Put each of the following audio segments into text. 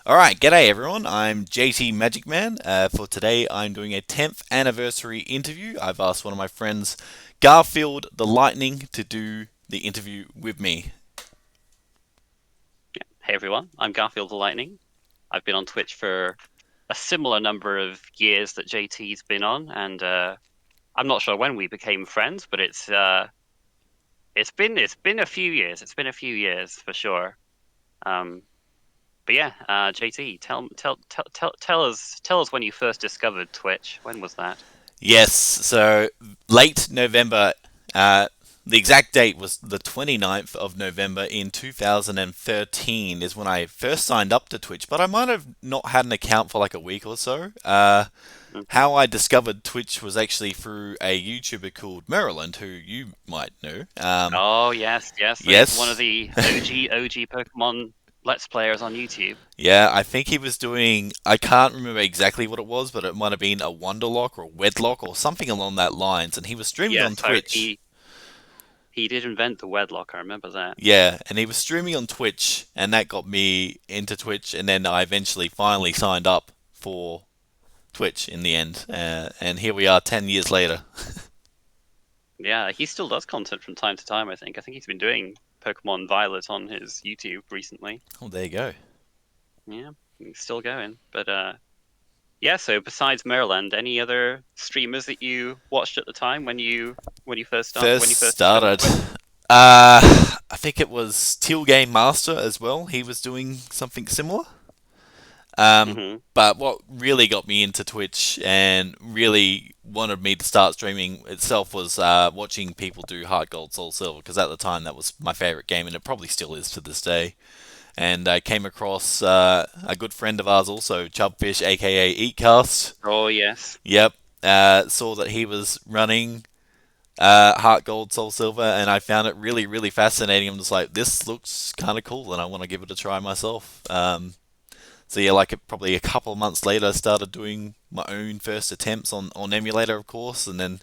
Alright, g'day everyone. I'm JTMagicman. For today, I'm doing a 10th anniversary interview. I've asked one of my friends, Garfield the Lightning, to do the interview with me. Hey everyone, I'm Garfield the Lightning. I've been on Twitch for a similar number of years that JT's been on, and I'm not sure when we became friends, but it's been a few years. It's been a few years for sure. Um, but yeah, JT, tell us when you first discovered Twitch. When was that? Yes, so late November. The exact date was the 29th of November in 2013 is when I first signed up to Twitch, but I might have not had an account for like a week or so. Hmm. How I discovered Twitch was actually through a YouTuber called Maryland, who you might know. Oh yes, yes, he's one of Yes, the OG Pokemon Let's Players on YouTube. yeah, I think he was doing. I can't remember exactly what it was, but it might have been a Wonderlock or a Wedlock or something along that lines. And he was streaming on Yes, Twitch. he did invent the wedlock. I remember that. Yeah, and he was streaming on Twitch, and that got me into Twitch. And then I eventually finally signed up for Twitch in the end. And here we are 10 years later. Yeah, he still does content from time to time, I think. I think he's been doing Pokemon Violet on his YouTube recently. Oh, there you go. Yeah, he's still going. But yeah, so besides Maryland, any other streamers that you watched at the time when First you first discovered started. Twitch? I think it was Teal Game Master as well. He was doing something similar. Hmm. But what really got me into Twitch and really wanted me to start streaming itself was watching people do Heart Gold Soul Silver, because at the time that was my favorite game, and it probably still is to this day. And I came across a good friend of ours also, Chubfish, aka Eatcast. Oh yes. Yep. Saw that he was running Heart Gold Soul Silver, and I found it really, really fascinating. I'm just like, this looks kind of cool, and I want to give it a try myself. So yeah, like probably a couple of months later, I started doing my own first attempts on emulator, of course, and then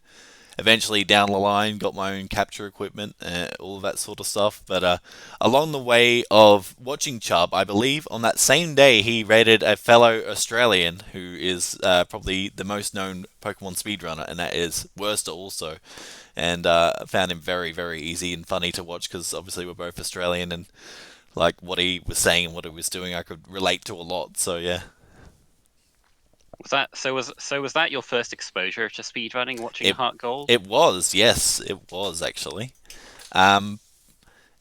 eventually down the line got my own capture equipment, all of that sort of stuff. But along the way of watching Chubb, I believe on that same day he raided a fellow Australian who is probably the most known Pokemon speedrunner, and that is Worster also. And found him very, very easy and funny to watch because obviously we're both Australian, and like what he was saying and what he was doing, I could relate to a lot. So yeah, Was that your first exposure to speedrunning, watching it Heart Gold? it was, yes, it was actually. Um,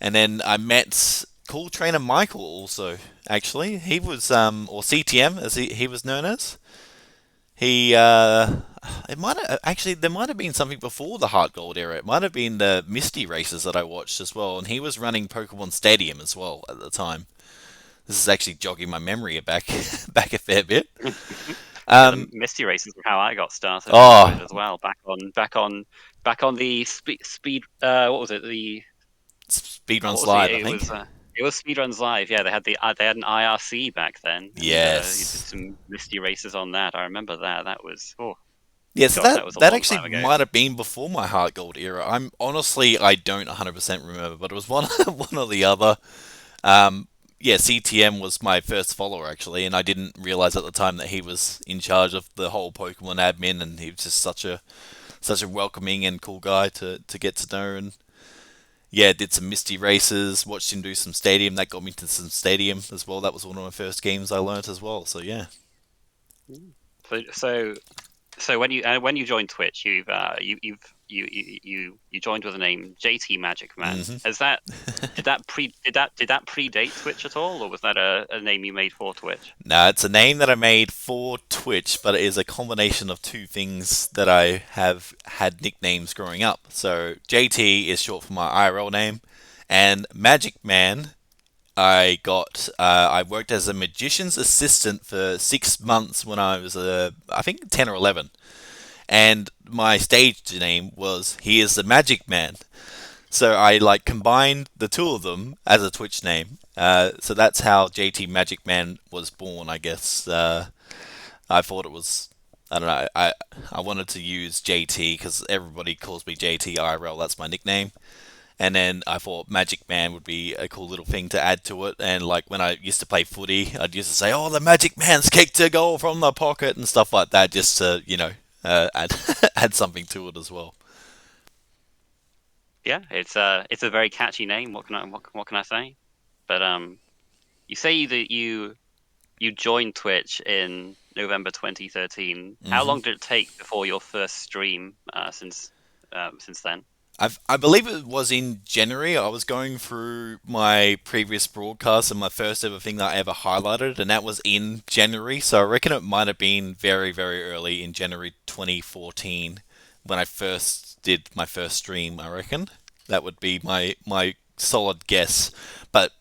and then I met Cool Trainer Michael also. Actually, he was or CTM as he was known as. He it might have actually there might have been something before the Heart Gold era. It might have been the Misty races that I watched as well, and he was running Pokemon Stadium as well at the time. This is actually jogging my memory back back a fair bit. Yeah, the Um, Misty races were how I got started into it oh, as well. Back on the speed. What was it? What Speedruns was the? Live, I think. It was Speedruns Live. Yeah, they had an IRC back then, and you did Yes. some Misty races on that. I remember that. That was Yeah, so gosh, that that was a that long actually time ago. might have been before my Heart Gold era. I'm honestly I don't 100% remember, but it was one one or the other. Um, yeah, CTM was my first follower actually, and I didn't realize at the time that he was in charge of the whole Pokemon admin, and he was just such a welcoming and cool guy to get to know. And yeah, did some Misty races, watched him do some Stadium. That got me to some Stadium as well. That was one of my first games I learnt as well. So yeah. Mm. So so when you joined Twitch, you joined with the name JTMagicman. hmm Has that did that predate Twitch at all, or was that a name you made for Twitch? No, it's a name that I made for Twitch, but it is a combination of two things that I have had nicknames growing up. So JT is short for my IRL name, and Magic Man. I worked as a magician's assistant for 6 months when I was I think 10 or 11, and my stage name was He is the Magic Man. So I like combined the two of them as a Twitch name. So that's how JT Magic Man was born, I guess. I thought it was. I don't know. I wanted to use JT because everybody calls me JT IRL. That's my nickname. And then I thought Magic Man would be a cool little thing to add to it. And like when I used to play footy, I'd used to say, "Oh, the Magic Man's kicked a goal from the pocket" and stuff like that, just to add add something to it as well. Yeah, it's a very catchy name. What can I say? But you say that you joined Twitch in November 2013. How hmm long did it take before your first stream since then? I believe it was in January. I was going through my previous broadcast and my first ever thing that I ever highlighted, and that was in January. So I reckon it might have been very, very early in January 2014 when I first did my first stream. I reckon that would be my solid guess, but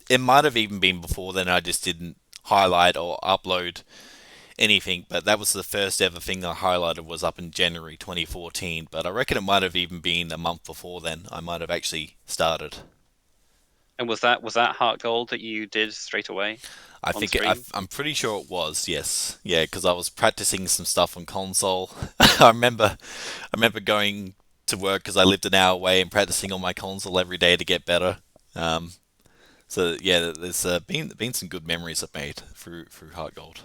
it might have even been before then. I just didn't highlight or upload anything, but that was the first ever thing I highlighted was up in January 2014. But I reckon it might have even been a month before then. I might have actually started. And was that Heart Gold that you did straight away I on think stream? I'm pretty sure it was, yes, yeah, because I was practicing some stuff on console. I remember going to work because I lived an hour away and practicing on my console every day to get better. Um, so yeah, there's been some good memories I've made through Heart Gold.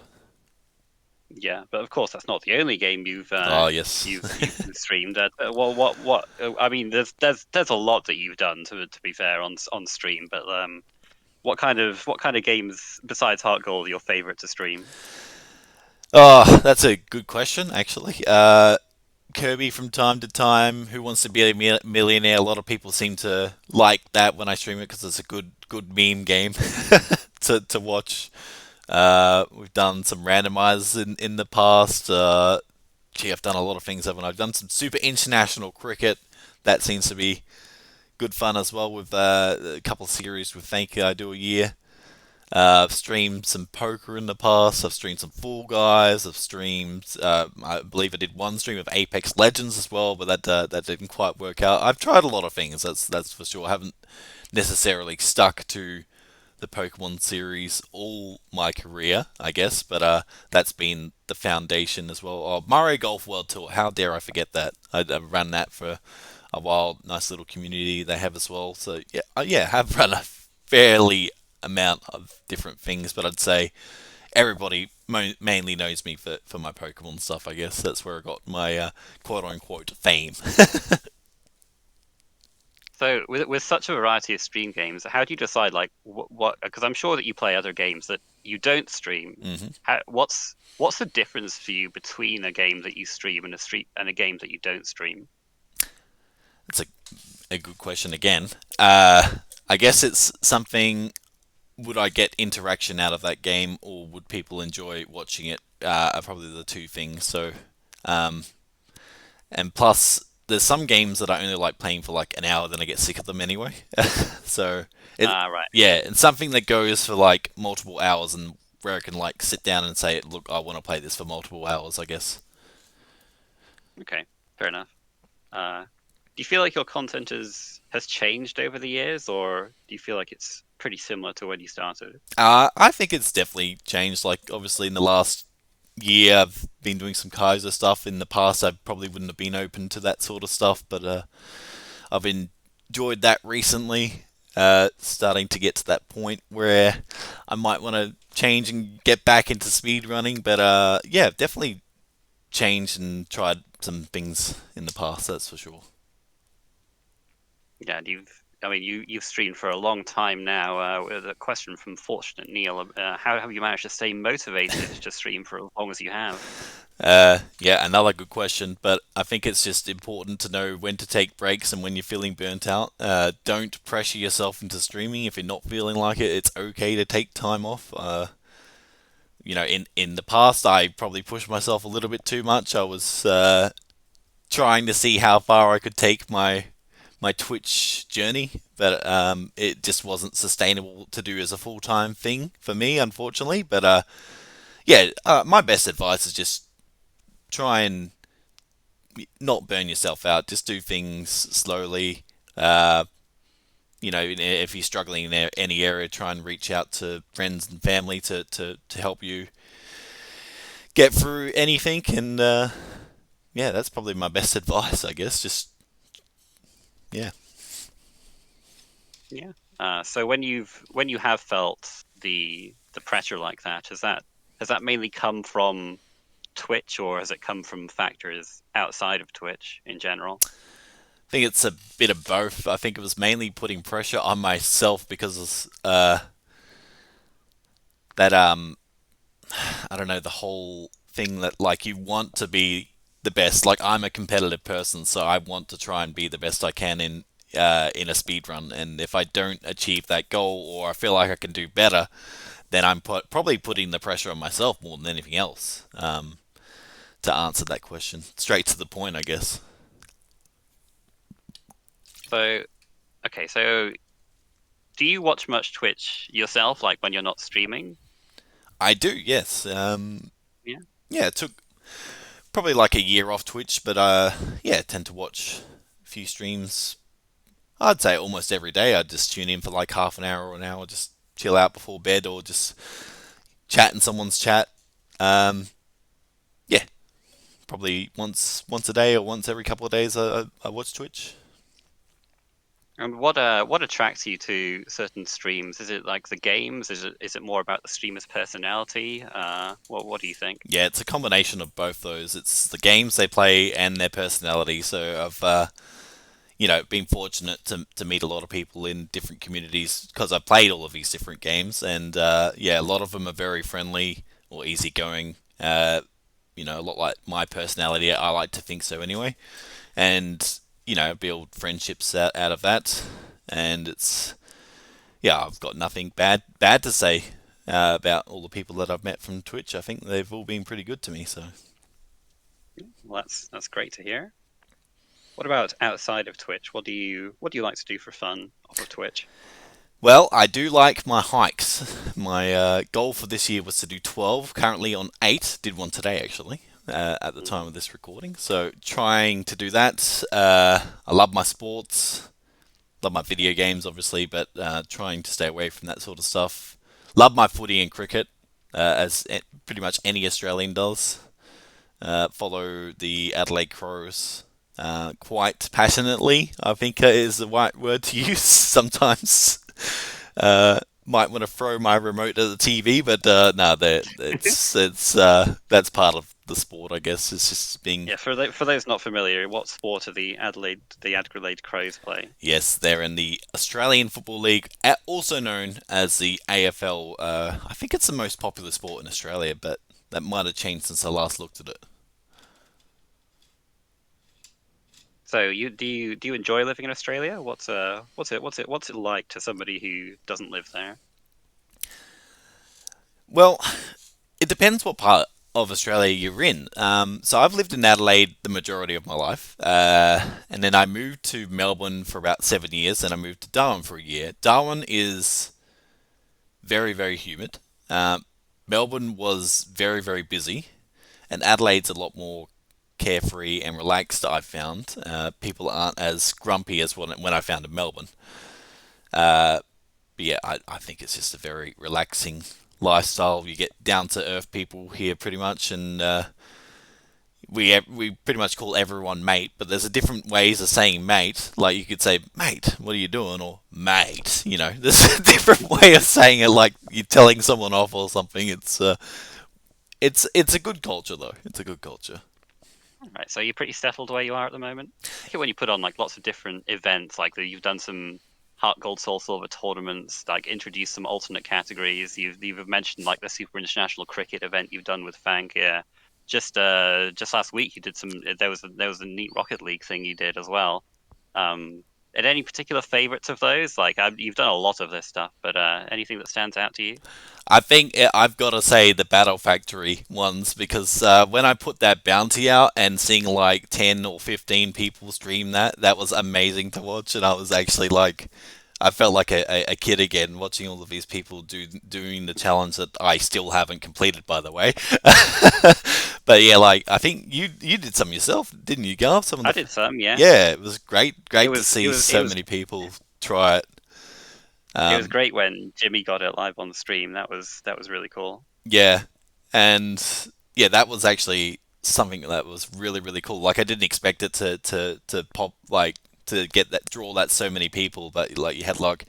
Yeah, but of course that's not the only game Oh yes. you've streamed. Well, what? I mean, there's a lot that you've done to be fair on stream. But what kind of games besides Heart Gold are your favorite to stream? Oh, that's a good question, actually. Kirby from time to time. Who Wants to Be a Millionaire? A lot of people seem to like that when I stream it because it's a good meme game to watch. We've done some randomizers in the past. I've done a lot of things, haven't I? I've done some super international cricket. That seems to be good fun as well with a couple of series with Thank You I do a year. I've streamed some poker in the past. I've streamed some Fall Guys. I've streamed. I believe I did one stream of Apex Legends as well, but that didn't quite work out. I've tried a lot of things. That's for sure. I haven't necessarily stuck to the Pokemon series all my career, I guess, but that's been the foundation as well. Oh, Mario Golf World Tour. How dare I forget that? I've run that for a while. Nice little community they have as well. So yeah, yeah, have run a fairly amount of different things, but I'd say everybody mainly knows me for my Pokemon stuff. I guess that's where I got my quote unquote fame. So with such a variety of stream games, how do you decide like what? Because I'm sure that you play other games that you don't stream. hmm What's the difference for you between a game that you stream and a game that you don't stream? That's a good question again. I guess it's something. Would I get interaction out of that game, or would people enjoy watching it? Are probably the two things. So, um, and plus, there's some games that I only like playing for like an hour, then I get sick of them anyway. So, it Ah, right. yeah, and something that goes for like multiple hours, and where I can like sit down and say, look, I want to play this for multiple hours. I guess. Okay, fair enough. Do you feel like your content has changed over the years, or do you feel like it's pretty similar to when you started? I think it's definitely changed. Like, obviously, in the last year, I've been doing some Kaiser stuff. In the past, I probably wouldn't have been open to that sort of stuff, but I've enjoyed that recently. Starting to get to that point where I might want to change and get back into speed running. But yeah, definitely changed and tried some things in the past. That's for sure. Yeah, I mean, you've streamed for a long time now. With a question from Fortunate Neil, how have you managed to stay motivated to stream for as long as you have? Yeah, another good question, but I think it's just important to know when to take breaks and when you're feeling burnt out. Don't pressure yourself into streaming if you're not feeling like it. It's okay to take time off. In the past, I probably pushed myself a little bit too much. I was trying to see how far I could take my Twitch journey, but it just wasn't sustainable to do as a full time thing for me, unfortunately. But yeah, my best advice is just try and not burn yourself out. Just do things slowly. If you're struggling in any area, try and reach out to friends and family to help you get through anything. And yeah, that's probably my best advice, I guess. Just, yeah. Yeah. So when you have felt the pressure like that, has that mainly come from Twitch, or has it come from factors outside of Twitch in general? I think it's a bit of both. I think it was mainly putting pressure on myself because that I don't know, the whole thing that like you want to be the best. Like I'm a competitive person, so I want to try and be the best I can in a speed run. And if I don't achieve that goal, or I feel like I can do better, then probably putting the pressure on myself more than anything else. To answer that question, straight to the point, I guess. So okay, so do you watch much Twitch yourself, like when you're not streaming? I do, yes. Yeah. Yeah, it took probably like a year off Twitch, but yeah, I tend to watch a few streams. I'd say almost every day. I'd just tune in for like half an hour or an hour, just chill out before bed, or just chat in someone's chat. Um, yeah, probably once a day or once every couple of days. I watch Twitch. And what attracts you to certain streams? Is it like the games? Is it more about the streamer's personality? What do you think? Yeah, it's a combination of both those. It's the games they play and their personality. So I've been fortunate to meet a lot of people in different communities because I played all of these different games, and yeah, a lot of them are very friendly or easygoing. A lot like my personality. I like to think so anyway, and build friendships out of that. And it's yeah, I've got nothing bad to say about all the people that I've met from Twitch. I think they've all been pretty good to me. So. Well, that's great to hear. What about outside of Twitch? What do you like to do for fun off of Twitch? Well, I do like my hikes. My goal for this year was to do 12. Currently on 8. Did one today, actually, at the time Mm. of this recording. So, trying to do that. I love my sports. Love my video games, obviously, but trying to stay away from that sort of stuff. Love my footy and cricket, pretty much any Australian does. Follow the Adelaide Crows quite passionately, I think is the right word to use. Sometimes might want to throw my remote at the TV, but no, it's that's part of the sport, I guess. It's just being Yeah, for those not familiar, what sport are the Adelaide Crows play? yes, they're in the Australian Football League, also known as the AFL. I think it's the most popular sport in Australia, but that might have changed since I last looked at it. So do you enjoy living in Australia? What's it like to somebody who doesn't live there? Well, it depends what part of Australia you're in. So I've lived in Adelaide the majority of my life, and then I moved to Melbourne for about 7 years, and I moved to Darwin for a year. Darwin is very, very humid. Melbourne was very, very busy, and Adelaide's a lot more carefree and relaxed. I've found people aren't as grumpy as when I found in Melbourne. But yeah, I think it's just a very relaxing lifestyle. You get down to earth people here pretty much, and we pretty much call everyone mate. But there's a different ways of saying mate. Like you could say, mate, what are you doing? Or mate, there's a different way of saying it. Like you're telling someone off or something. It's a good culture though. It's a good culture. Right, so you're pretty settled where you are at the moment. I think when you put on like lots of different events, like you've done some Heart Gold Soul Silver tournaments, like introduced some alternate categories. You've mentioned like the Super International Cricket event you've done with Fang here. Just last week you did some. There was a neat Rocket League thing you did as well. And any particular favorites of those? Like you've done a lot of this stuff, but anything that stands out to you? I think I've got to say the Battle Factory ones because when I put that bounty out and seeing like 10 or 15 people stream that, that was amazing to watch. And I was actually like, I felt like a kid again watching all of these people doing the challenge that I still haven't completed, by the way. But yeah, like I think you did some yourself, didn't you, Garth? Some of I the did some, yeah. yeah, it was It great to was see it so was many people try it. It was Um, great when Jimmy got it live on the stream. That was really cool. Yeah, and yeah, that was actually something that was really really cool. Like I didn't expect it to pop like to get that draw that so many people. But like you had like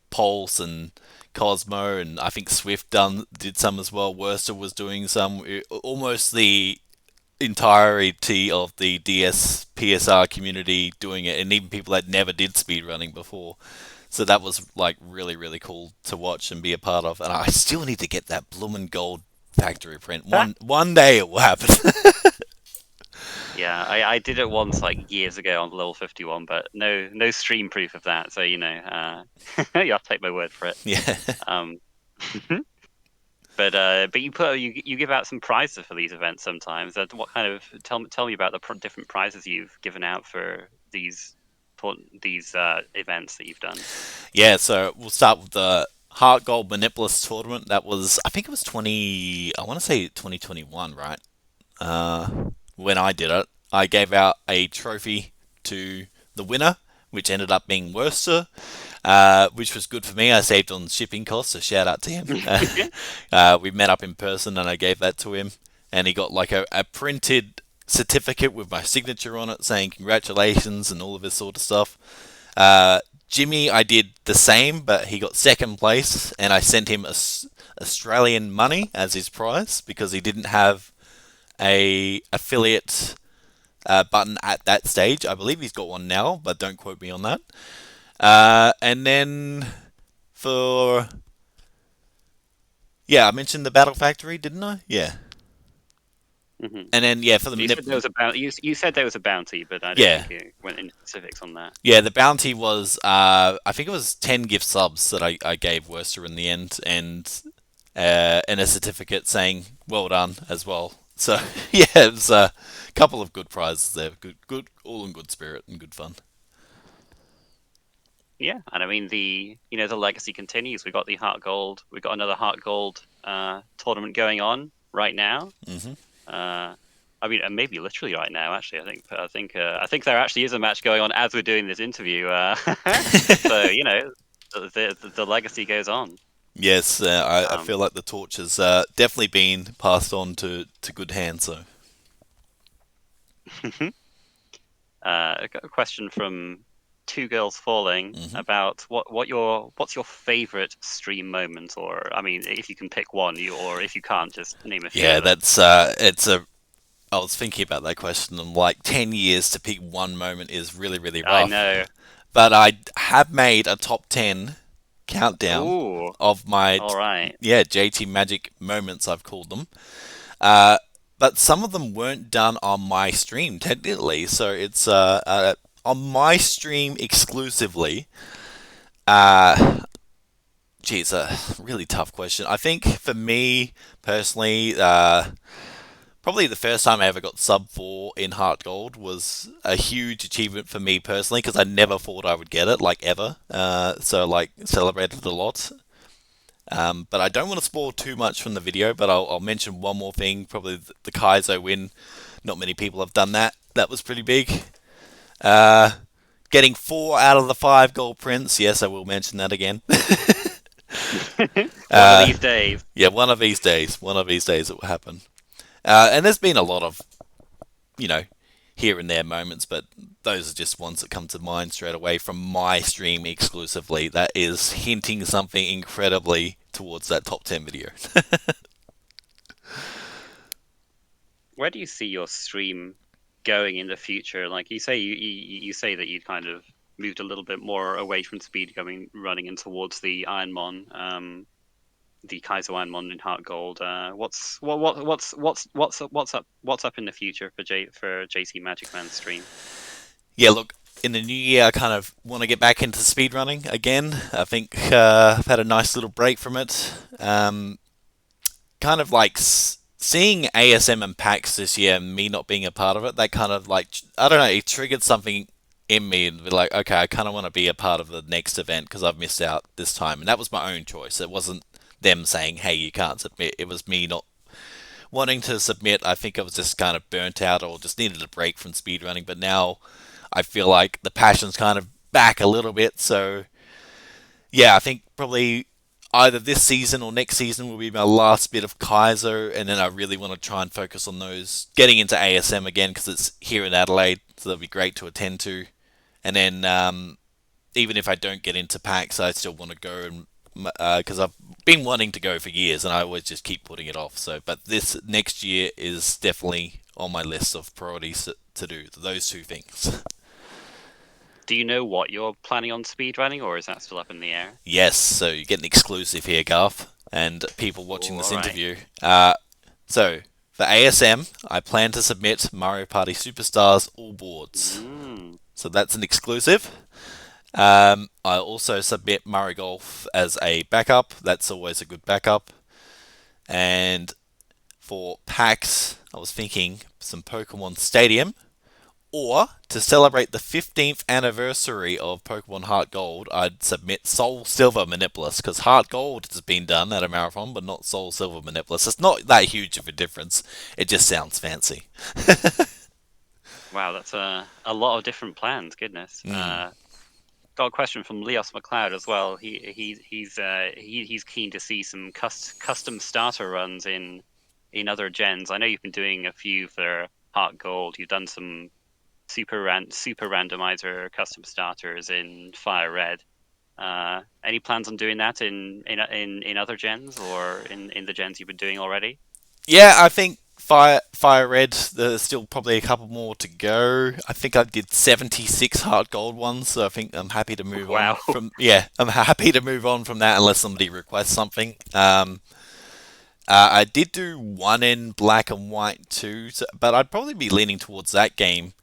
Pulse and Cosmo, and I think Swift did some as well. Worcester was doing some. Almost the entirety of the DS PSR community doing it, and even people that never did speedrunning before. So that was like really really cool to watch and be a part of. And I still need to get that Bloomin' Gold factory print. One day it will happen. Yeah, I did it once like years ago on level 51, but no stream proof of that. So you'll take my word for it. Yeah. Um, but you give out some prizes for these events sometimes. What kind of tell me about the different prizes you've given out for these events that you've done. Yeah, so we'll start with the Heart Gold Manipulas tournament. That was, I think it was 20, I want to say 2021, right? When I did it, I gave out a trophy to the winner, which ended up being Worcester, which was good for me. I saved on shipping costs, so shout out to him. We met up in person and I gave that to him, and he got like a printed certificate with my signature on it saying congratulations and all of this sort of stuff. Jimmy, I did the same, but he got second place, and I sent him Australian money as his prize because he didn't have a affiliate button at that stage. I believe he's got one now, but don't quote me on that. And then for I mentioned the Battle Factory, didn't I? Yeah. Hmm. And then for the You said there was a bounty. You said there was a bounty, but I don't yeah think you went into specifics on that. the bounty was I think it was 10 gift subs that I gave Worcester in the end, and a certificate saying well done as well. So yeah, it was a couple of good prizes there. Good, all in good spirit and good fun. Yeah, and I mean the legacy continues. We got the Heart Gold. We got another Heart Gold tournament going on right now. Hmm. Uh, I mean, and maybe literally right now. Actually, I think there actually is a match going on as we're doing this interview. So the legacy goes on. Yes, I Um, feel like the torch has definitely been passed on to good hands. So I got a question from Two Girls Falling hmm about what's your favorite stream moment, or I mean, if you can pick one, or if you can't, just name a few yeah, of them. that's it's a. I was thinking about that question, and like 10 years to pick one moment is really really I rough. know. But I have made a top 10 countdown Ooh, of my all right. JT Magic moments, I've called them. Uh, but some of them weren't done on my stream technically, so it's on my stream exclusively. Uh, Geez, a really tough question. I think for me personally, probably the first time I ever got sub 4 in Heart Gold was a huge achievement for me personally because I never thought I would get it, like ever. So, like, celebrated a lot. But I don't want to spoil too much from the video, but I'll mention one more thing. Probably the Kaizo win. Not many people have done that. That was pretty big. Uh, Getting 4 out of the 5 gold prints. Yes, I will mention that again. One of uh, these days. yeah, one of these days. One of these days it will happen. And there's been a lot of, you know, here and there moments, but those are just ones that come to mind straight away from my stream exclusively. That is hinting something incredibly towards that top 10 video. Where do you see your stream going in the future? Like you say that you kind of moved a little bit more away from speed going running and towards the Ironmon, the Kaiser Ironmon in Heart Gold. What's up in the future for JC Magic Man's stream? Yeah, look, in the new year, I kind of want to get back into speedrunning again. I think I've had a nice little break from it. Kind of like seeing ASM and PAX this year, and me not being a part of it, that kind of like, I don't know, it triggered something in me and be like, okay, I kind of want to be a part of the next event because I've missed out this time. And that was my own choice. It wasn't them saying, hey, you can't submit. It was me not wanting to submit. I think I was just kind of burnt out or just needed a break from speedrunning. But now I feel like the passion's kind of back a little bit. So yeah, I think probably either this season or next season will be my last bit of Kaiser, and then I really want to try and focus on those getting into ASM again because it's here in Adelaide, so that'll be great to attend to. And then even if I don't get into packs, I still want to go and because I've been wanting to go for years, and I always just keep putting it off. So, but this next year is definitely on my list of priorities to do. Those two things. Do you know what you're planning on speedrunning, or is that still up in the air? Yes, so you get an exclusive here, Garth, and people watching Oh, this all right. interview. So for ASM, I plan to submit Mario Party Superstars all boards. Mm. So that's an exclusive. I also submit Mario Golf as a backup. That's always a good backup. And for packs, I was thinking some Pokemon Stadium, or to celebrate the 15th anniversary of Pokemon Heart Gold, I'd submit Soul Silver Manipulus, because Heart Gold has been done at a marathon, but not Soul Silver Manipulus. It's not that huge of a difference. It just sounds fancy. Wow, that's a lot of different plans. Goodness. Mm. Got a question from Leos McLeod as well. He's keen to see some custom starter runs in other gens. I know you've been doing a few for Heart Gold. You've done some super randomizer custom starters in Fire Red. Any plans on doing that in other gens or in the gens you've been doing already? Yeah, I think Fire Red. There's still probably a couple more to go. I think I did 76 Heart Gold ones, so I think I'm happy to move on Wow. from. Yeah, I'm happy to move on from that unless somebody requests something. I did do one in Black and White too, so, but I'd probably be leaning towards that game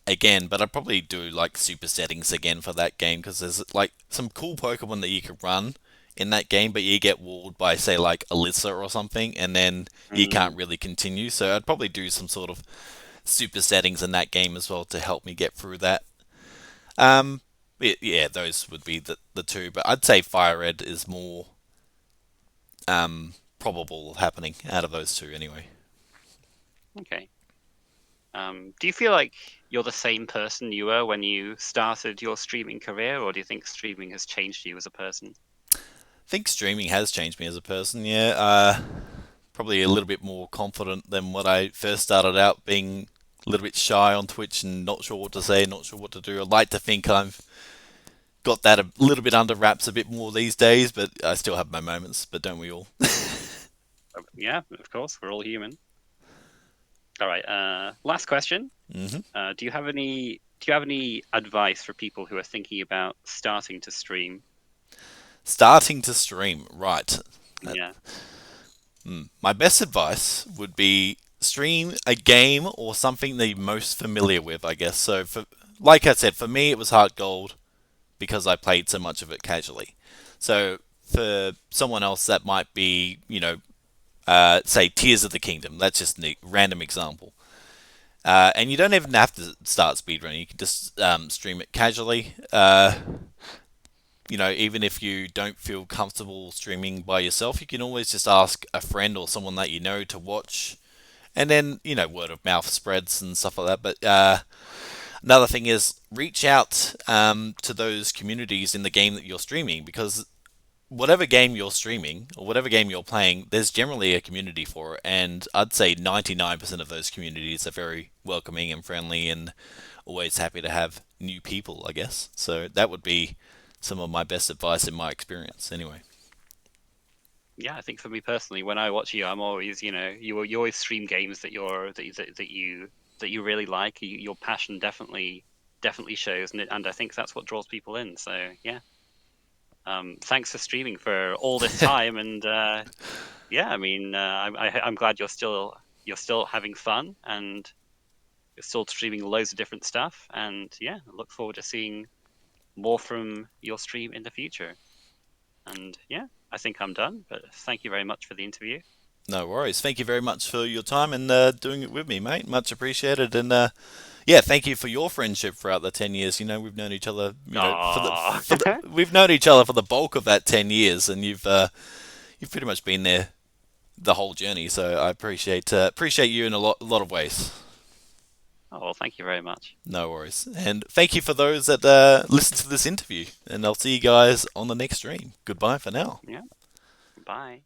again. But I'd probably do like super settings again for that game because there's like some cool Pokemon that you could run in that game, but you get walled by say like Alyssa or something, and then you can't Mm, really continue. So I'd probably do some sort of super settings in that game as well to help me get through that. Um, yeah, those would be the two, but I'd say Fire Red is more probable of happening out of those two anyway. okay. Do you feel like you're the same person you were when you started your streaming career, or do you think streaming has changed you as a person? I think streaming has changed me as a person. Yeah, probably a little bit more confident than what I first started out, being a little bit shy on Twitch and not sure what to say, not sure what to do. I'd like to think I've got that a little bit under wraps a bit more these days, but I still have my moments. But don't we all? Yeah, of course, we're all human. All right. Last question. hmm Do you have any advice for people who are thinking about starting to stream? Starting to stream, right? Uh, Yeah. My best advice would be stream a game or something that you're most familiar with, I guess. So, for like I said, for me it was Heart Gold because I played so much of it casually. So, for someone else, that might be, say Tears of the Kingdom. That's just a random example. And you don't even have to start speedrunning. You can just stream it casually. Even if you don't feel comfortable streaming by yourself, you can always just ask a friend or someone that you know to watch, and then word of mouth spreads and stuff like that. But another thing is reach out to those communities in the game that you're streaming, because whatever game you're streaming or whatever game you're playing, there's generally a community for it, and I'd say 99% of those communities are very welcoming and friendly and always happy to have new people, I guess. So that would be some of my best advice in my experience, anyway. Yeah, I think for me personally, when I watch you, I'm always, you always stream games that you really like. Your passion definitely shows, and I think that's what draws people in. So yeah, thanks for streaming for all this time, and yeah, I mean, I'm glad you're still having fun, and you're still streaming loads of different stuff, and yeah, I look forward to seeing more from your stream in the future. And yeah, I think I'm done, but thank you very much for the interview. No worries. Thank you very much for your time and doing it with me, mate. Much appreciated. And yeah, thank you for your friendship throughout the 10 years. We've known each other. Aww. We've known each other for the bulk of that 10 years, and you've pretty much been there the whole journey. So I appreciate you in a lot of ways. Oh, well, thank you very much. No worries. And thank you for those that listen to this interview. And I'll see you guys on the next stream. Goodbye for now. Yeah, bye.